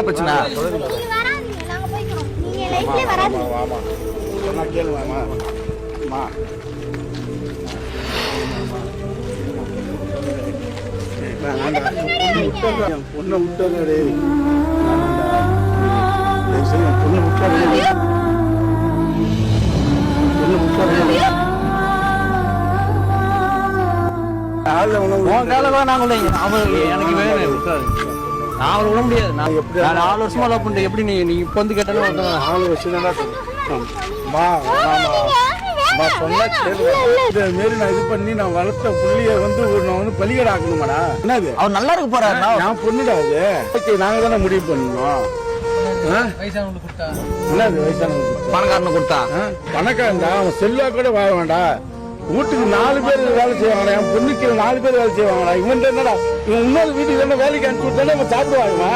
என்ன பிரச்சனை? பொண்ணை விட்டு எனக்கு நான் அவளை விட முடியாது. நான் 4 வருஷமா லவ் பண்றேன். எப்படி நீ இப்ப வந்து கேட்டாலும் 4 வருஷம் மாரி நான் இது பண்ணி நான் வளர்த்த புள்ளிய வந்து நான் வந்து பலிகடை ஆக்கணுமாடா? என்னது அவர் நல்லா இருக்க போறாரு. நான் பொண்ணுடா அது. ஓகே, நாங்க தானே முடிவு பண்ணணும். வயசானவங்களுக்கு கொடுத்தா என்னது வயசானவங்களுக்கு பணக்காரனை கொடுத்தா? பணக்காரன்டா, அவன் செல்லா கூட வாழ வேண்டாம். வீட்டுக்கு 4 பேர் வேலை செய்வாங்கடா. என் பொண்ணுக்கு 4 பேர் வேலை செய்வாங்கடா. இவன் என்னடா, இவன் இன்னொரு வீட்டுக்கு வேலைக்கு அனுப்பிச்சு கொடுத்தானே அவன் சாப்பிடுவாங்க.